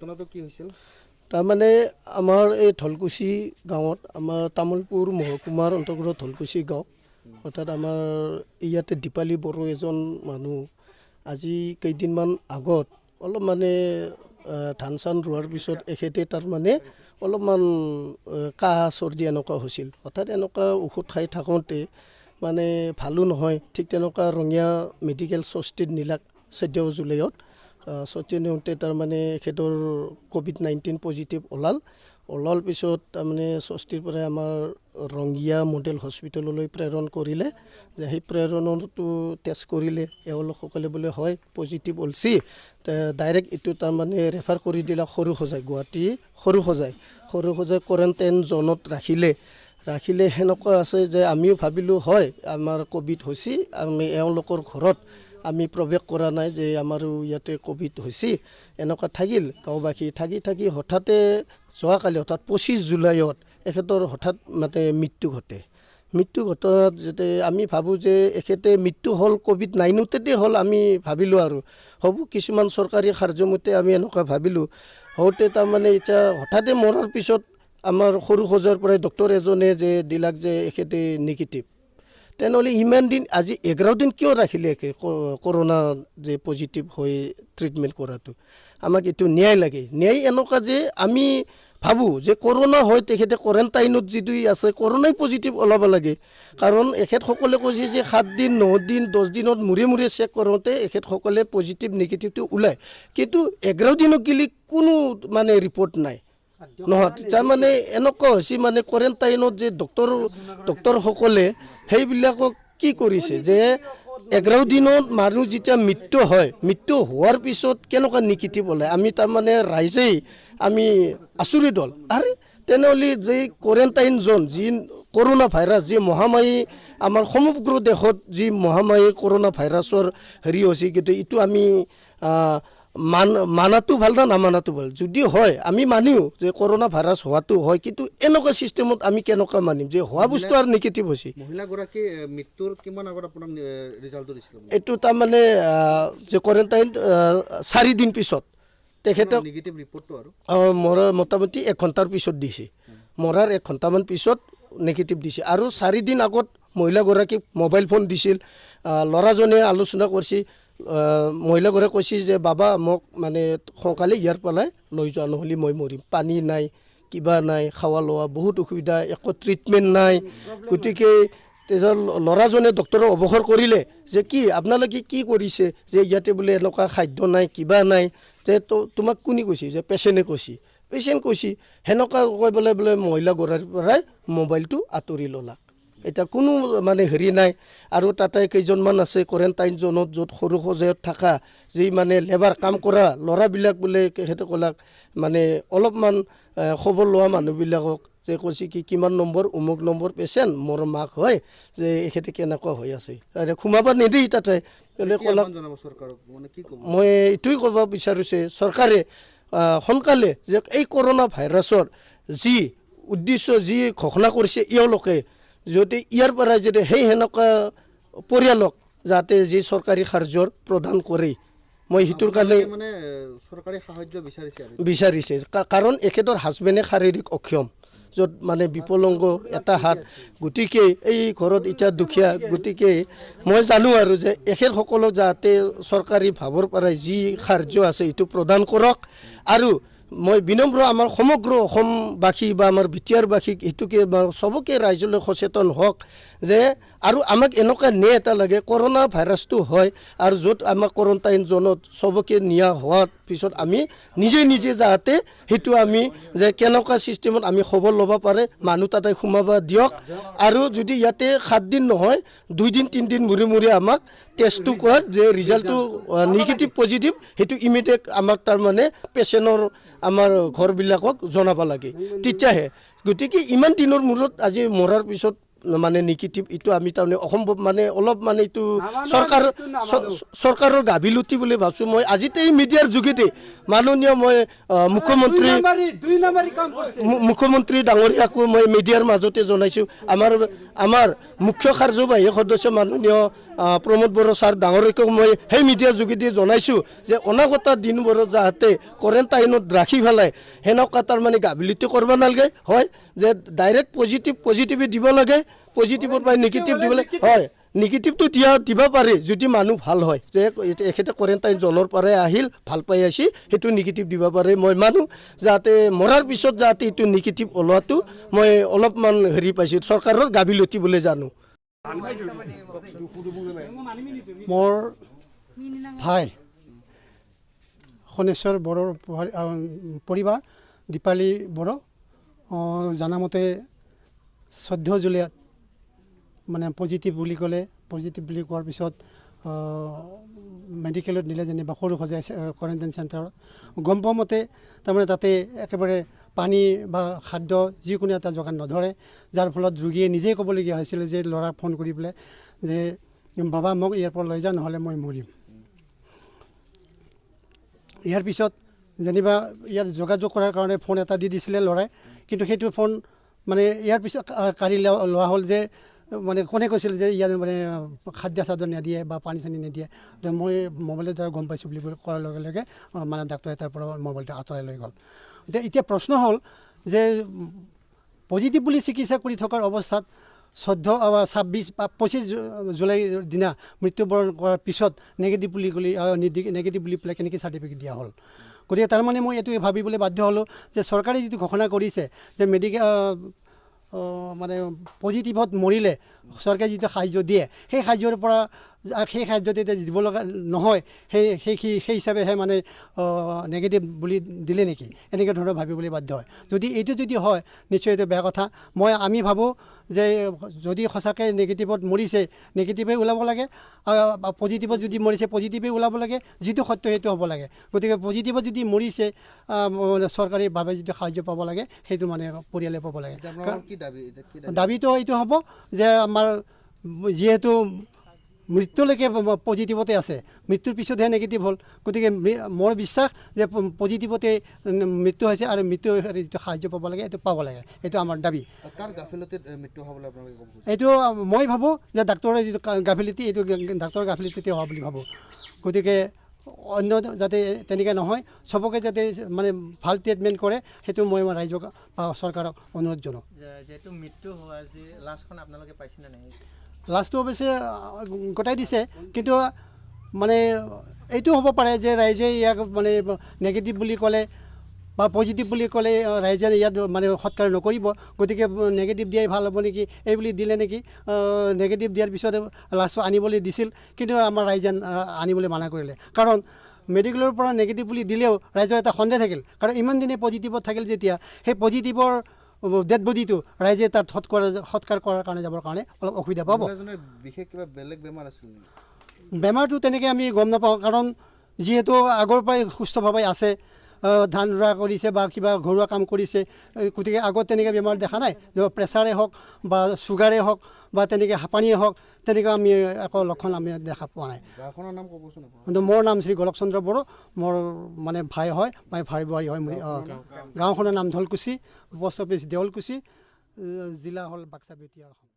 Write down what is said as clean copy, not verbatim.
ঘটনাটো কি হৈছিল? তাৰমানে আমাৰ এই ঢলকুছি গাঁৱত আমাৰ তামোলপুৰ মহকুমাৰ অন্তৰ্গত ঢলকুছি গাঁও অৰ্থাৎ আমাৰ ইয়াতে দীপালী বড়ো এজন মানুহ আজি কেইদিনমান আগত অলপ মানে ধান চান ৰোৱাৰ পিছত এখেতে তাৰমানে অলপমান কাহ চৰ্দি এনেকুৱা হৈছিল। অৰ্থাৎ এনেকুৱা ঔষধ খাই থাকোঁতে মানে ভালো নহয়, ঠিক তেনেকুৱা ৰঙিয়া মেডিকেল চষ্টিত নিলাক 14 জুলাইত। চষ্টি নিওঁতে তাৰমানে এখেতৰ COVID-19 পজিটিভ ওলাল পিছত তাৰমানে চষ্টিৰ পৰা আমাৰ ৰঙিয়া মডেল হস্পিটেললৈ প্ৰেৰণ কৰিলে। যে সেই প্ৰেৰণতো টেষ্ট কৰিলে এওঁলোকসকলে বোলে হয় পজিটিভ ওলছি, ডাইৰেক্ট এইটো তাৰমানে ৰেফাৰ কৰি দিলে সৰুসজাই, গুৱাহাটী সৰুসজাই কোৱাৰেণ্টাইন জ'নত ৰাখিলে সেনেকুৱা আছে যে আমিও ভাবিলোঁ হয় আমাৰ ক'ভিড হৈছে, আমি এওঁলোকৰ ঘৰত আমি প্ৰৱেশ কৰা নাই যে আমাৰো ইয়াতে ক'ভিড হৈছে, এনেকুৱা থাকিল গাঁওবাসী থাকি হঠাতে যোৱাকালি অৰ্থাৎ 25 জুলাইত এখেতৰ হঠাৎ মানে মৃত্যু ঘটাত যাতে আমি ভাবোঁ যে এখেতে মৃত্যু হ'ল COVID-19 হ'ল, আমি ভাবিলোঁ আৰু হ'ব কিছুমান চৰকাৰী কাৰ্যমতে আমি এনেকুৱা ভাবিলোঁ। হওঁতে তাৰমানে এতিয়া হঠাতে মৰাৰ পিছত আমাৰ সৰুসজাইৰ পৰাই ডক্টৰ এজনে যে দিলাক যে এখেতে নিগেটিভ, তেনেহ'লে ইমান দিন আজি 11 দিন কিয় ৰাখিলে কৰোণা যে পজিটিভ হৈ ট্ৰিটমেণ্ট কৰাটো? আমাক এইটো ন্যায় লাগে। ন্যায় এনেকুৱা যে আমি ভাবোঁ যে কৰোণা হয় তেখেতে কোৱাৰেণ্টাইনত যিটো আছে কৰোণাই পজিটিভ ওলাব লাগে, কাৰণ এখেতসকলে কৈছে যে 7 দিন 9 দিন 10 দিনত মূৰে চেক কৰোঁতে এখেতসকলে পজিটিভ নিগেটিভটো ওলায়, কিন্তু 11 দিনত গেলি কোনো মানে ৰিপৰ্ট নাই নহয়। তাৰমানে এনেকুৱা হৈছে মানে কোৱাৰেণ্টাইনত যে ডক্টৰসকলে সেইবিলাকক কি কৰিছে যে 11 দিনত মানুহ যেতিয়া মৃত্যু হোৱাৰ পিছত কেনেকুৱা নিগেটিভ ওলায়, আমি তাৰমানে ৰাইজেই আমি আচৰিত হ'ল। আৰে তেনেহ'লে যে কোৱাৰেণ্টাইন জ'ন যি কৰোণা ভাইৰাছ যি মহামাৰী আমাৰ সমগ্ৰ দেশত যি মহামাৰী কৰোণা ভাইৰাছৰ হেৰি হৈছে, কিন্তু এইটো আমি মানাটো ভাল না নামানাটো ভাল? যদি হয় আমি মানিও যে কৰোণা ভাইৰাছ হোৱাটো হয়, কিন্তু এনেকুৱা ছিষ্টেমত আমি কেনেকুৱা মানিম যে হোৱা বস্তু আৰু নিগেটিভ হৈছে? মহিলাগৰাকী মৃত্যুৰ কিমান আগত আপোনাক ৰিজাল্টটো দিছিল? এইটো তাৰমানে যে কোৱাৰেণ্টাইন 4 দিন পিছত তেখেতক নিগেটিভ ৰিপৰ্টটো আৰু মৰাৰ মোটামুটি 1 ঘণ্টাৰ পিছত দিছে, মৰাৰ 1 ঘণ্টামান পিছত নিগেটিভ দিছে। আৰু 4 দিন আগত মহিলাগৰাকীক মোবাইল ফোন দিছিল, ল'ৰাজনে আলোচনা কৰিছে, মহিলাগৰাকীয়ে কৈছে যে বাবা মোক মানে সোনকালে ইয়াৰ পৰাই লৈ যোৱা, নহ'লে মই মৰিম, পানী নাই কিবা নাই, খোৱা লোৱা বহুত অসুবিধা, একো ট্ৰিটমেণ্ট নাই। গতিকে তেজৰ ল'ৰাজনে ডক্টৰক অৱসৰ কৰিলে যে কি আপোনালোকে কি কৰিছে যে ইয়াতে বোলে এনেকুৱা খাদ্য নাই কিবা নাই, যে তোমাক কোনে কৈছে? যে পেচেণ্টে কৈছে সেনেকুৱা কৈ পেলাই বোলে মহিলাগৰাকীৰ পৰাই মোবাইলটো আঁতৰি ল'লাক। এতিয়া কোনো মানে হেৰি নাই। আৰু তাতে কেইজনমান আছে কোৱাৰেণ্টাইন জ'নত য'ত সৰুসজাইত থকা যি মানে লেবাৰ কাম কৰা ল'ৰাবিলাক বোলে তেখেতে ক'লাক মানে অলপমান খবৰ লোৱা মানুহবিলাকক যে কৈছে কি কিমান নম্বৰ অমুক নম্বৰ পেচেণ্ট মোৰ মাক হয় যে এখেতে কেনেকুৱা হৈ আছে, সোমাব নিদিয়ে তাতে। ক'লাক মই এইটোৱে ক'ব বিচাৰিছে চৰকাৰে সোনকালে যে এই কৰোণা ভাইৰাছৰ যি উদ্দেশ্য যি ঘোষণা কৰিছে এওঁলোকে, যদি ইয়াৰ পৰা যদি সেনেকুৱা পৰিয়ালক যাতে যি চৰকাৰী কাৰ্যৰ প্ৰদান কৰে, মই সেইটোৰ কাৰণে মানে চৰকাৰী সাহায্য বিচাৰিছে। কাৰণ এখেতৰ হাজবেণ্ডে শাৰীৰিক অক্ষম, য'ত মানে বিকলাংগ এটা হাত, গতিকে এই ঘৰত এতিয়া দুখীয়া, গতিকে মই জানো আৰু যে এখেতসকলক যাতে চৰকাৰী ভাৱৰ পৰাই যি সাহায্য আছে এইটো প্ৰদান কৰক। আৰু মই বিনম্ৰ আমাৰ সমগ্ৰ অসমবাসী বা আমাৰ বিটিয়াৰবাসীক এইটোকে চবকে ৰাইজলৈ সচেতন হওক যে আৰু আমাক এনেকুৱা ন্যায় এটা লাগে, কৰোণা ভাইৰাছটো হয় আৰু য'ত আমাক কোৱাৰেণ্টাইন জ'নত চবকে নিয়া হোৱাৰ পিছত আমি নিজে যাতে সেইটো আমি যে কেনেকুৱা ছিষ্টেমত আমি খবৰ ল'ব পাৰে মানুহ তাতে সোমাব দিয়ক। আৰু যদি ইয়াতে 7 দিন নহয় 2 দিন 3 দিন মূৰে আমাক টেষ্টটো কয় যে ৰিজাল্টটো নিগেটিভ পজিটিভ, সেইটো ইমিডিয়েট আমাক তাৰমানে পেচেণ্টৰ আমাৰ ঘৰবিলাকক জনাব লাগে তেতিয়াহে। গতিকে ইমান দিনৰ মূৰত আজি মৰাৰ পিছত মানে নিগেটিভ, এইটো আমি তাৰমানে অসম্ভৱ, মানে অলপ মানে এইটো চৰকাৰৰ গাফিলতি বুলি ভাবছোঁ মই। আজিতে এই মিডিয়াৰ যোগেদি মাননীয় মই মুখ্যমন্ত্ৰী ডাঙৰীয়াকো মই মিডিয়াৰ মাজতে জনাইছোঁ, আমাৰ আমাৰ মুখ্য কাৰ্যবাহী সদস্য মাননীয় প্ৰমোদ বড়ো ছাৰ ডাঙৰকো মই সেই মিডিয়াৰ যোগেদি জনাইছোঁ যে অনাগত দিনবোৰত যাতে কোৱাৰেণ্টাইনত ৰাখি পেলাই সেনেকুৱা তাৰমানে গাফিলতি কৰিব নালাগে হয় যে ডাইৰেক্ট পজিটিভ দিব লাগে পজিটিভৰ পৰা নিগেটিভ দিবলৈ হয় নিগেটিভটো দিব পাৰে যদি মানুহ ভাল হয় যে এখেতে কোৱাৰেণ্টাইন জনৰ পৰাই আহিল ভাল পাই আহিছে সেইটো নিগেটিভ দিব পাৰে মই মানুহ যাতে মৰাৰ পিছত যাতে এইটো নিগেটিভ ওলোৱাটো মই অলপমান হেৰি পাইছোঁ চৰকাৰৰ গাফিলতি বুলি জানো মোৰ ভাই শনেশ্বৰ বড়োৰ পৰিবাৰ দীপালী বড়ো জানামতে 14 জুলাইত মানে পজিটিভ বুলি ক'লে পজিটিভ বুলি কোৱাৰ পিছত মেডিকেলত নিলে যেনিবা সৰু সজাই কোৱাৰেণ্টাইন চেণ্টাৰত গম পোৱা মতে তাৰমানে তাতে একেবাৰে পানী বা খাদ্য যিকোনো এটা যোগান নধৰে যাৰ ফলত ৰোগীয়ে নিজেই ক'বলগীয়া হৈছিল যে ল'ৰাক ফোন কৰি পেলাই যে বাবা মোক ইয়াৰ পৰা লৈ যা নহ'লে মই মৰিম ইয়াৰ পিছত যেনিবা ইয়াৰ যোগাযোগ কৰাৰ কাৰণে ফোন এটা দি দিছিলে ল'ৰাই কিন্তু সেইটো ফোন মানে ইয়াৰ পিছত কাঢ়ি লোৱা হ'ল যে মানে কোনে কৈছিল যে ইয়াৰ মানে খাদ্য চাদ্য নিদিয়ে বা পানী চানী নিদিয়ে মই মোবাইলৰ দ্বাৰা গম পাইছোঁ বুলি কোৱাৰ লগে লগে মানে ডাক্তৰে তাৰ পৰা মোবাইলটো আঁতৰাই লৈ গ'ল এতিয়া প্ৰশ্ন হ'ল যে পজিটিভ বুলি চিকিৎসা কৰি থকাৰ অৱস্থাত 26 বা 25 জুলাইৰ দিনা মৃত্যুবৰণ কৰাৰ পিছত নিগেটিভ বুলি পেলাই কেনেকৈ চাৰ্টিফিকেট দিয়া হ'ল গতিকে তাৰমানে মই এইটো ভাবিবলৈ বাধ্য হ'লোঁ যে চৰকাৰে যিটো ঘোষণা কৰিছে যে মানে পজিটিভত মৰিলে চৰকাৰে যিটো সাহাৰ্য দিয়ে সেই সাহাৰ্যৰ পৰা সেই সাহাৰ্য তেতিয়া দিব লগা নহয় সেই হিচাপেহে মানে নিগেটিভ বুলি দিলে নেকি এনেকৈ ধৰণৰ ভাবিবলৈ বাধ্য হয় যদি এইটো হয় নিশ্চয় এইটো বেয়া কথা আমি ভাবোঁ যে যদি সঁচাকৈ নিগেটিভত মৰিছে নিগেটিভেই ওলাব লাগে পজিটিভত যদি মৰিছে পজিটিভেই ওলাব লাগে যিটো সত্য সেইটো হ'ব লাগে গতিকে পজিটিভত যদি মৰিছে চৰকাৰীভাৱে যিটো সাহাৰ্য পাব লাগে সেইটো মানে পৰিয়ালে পাব লাগে দাবীটো এইটো হ'ব যে আমাৰ যিহেতু মৃত্যুলৈকে পজিটিভতে আছে মৃত্যুৰ পিছতহে নিগেটিভ হ'ল গতিকে মোৰ বিশ্বাস যে পজিটিভতে মৃত্যু হৈছে আৰু মৃত্যু যিটো সাহাৰ্য পাব লাগে এইটো পাব লাগে এইটো আমাৰ দাবী এইটো মই ভাবোঁ যে ডাক্তৰৰ যিটো গাফিলতি এইটো ডাক্তৰৰ গাফিলতিতে হোৱা বুলি ভাবোঁ গতিকে অন্য যাতে তেনেকৈ নহয় চবকে যাতে মানে ভাল ট্ৰিটমেণ্ট কৰে সেইটো মই ৰাইজক বা চৰকাৰক অনুৰোধ জনাওঁ যিহেতু মৃত্যু হোৱাৰ যি লাষ্টখন আপোনালোকে পাইছেনে নাই লাষ্টটো অৱশ্যে গতাই দিছে কিন্তু মানে এইটো হ'ব পাৰে যে ৰাইজে ইয়াক মানে নিগেটিভ বুলি ক'লে বা পজিটিভ বুলি ক'লে ৰাইজে ইয়াত মানে সৎকাৰ নকৰিব গতিকে নিগেটিভ দিয়াই ভাল হ'ব নেকি এই বুলি দিলে নেকি নিগেটিভ দিয়াৰ পিছত লাষ্টটো আনিবলৈ দিছিল কিন্তু আমাৰ ৰাইজে আনিবলৈ মানা কৰিলে কাৰণ মেডিকেলৰ পৰা নিগেটিভ বুলি দিলেও ৰাইজৰ এটা সন্দেহ থাকিল কাৰণ ইমান দিনে পজিটিভত থাকিল যেতিয়া সেই পজিটিভৰ ডেড বডিটো ৰাইজে তাত সৎকাৰ কৰাৰ কাৰণে যাবৰ কাৰণে অলপ অসুবিধা পাব বিশেষ কিবা বেলেগ বেমাৰ আছিল বেমাৰটো তেনেকৈ আমি গম নাপাওঁ কাৰণ যিহেতু আগৰ পৰাই সুস্থভাৱে আছে ধান ৰোৱা কৰিছে বা কিবা ঘৰুৱা কাম কৰিছে গতিকে আগত তেনেকৈ বেমাৰ দেখা নাই প্ৰেছাৰে হওক বা চুগাৰে হওক বা তেনেকৈ হাঁপানীয়ে হওক তেনেকৈ আমি একো লক্ষণ আমি দেখা পোৱা নাই কিন্তু মোৰ নাম শ্ৰী গোলক চন্দ্ৰ বড়ো মোৰ মানে ভাই হয় ভাই বোৱাৰী হয় গাঁওখনৰ নাম ঢলকুছি পোষ্ট অফিচ দেউলকুছি জিলা হ'ল বাক্সা বেতিয়া অসম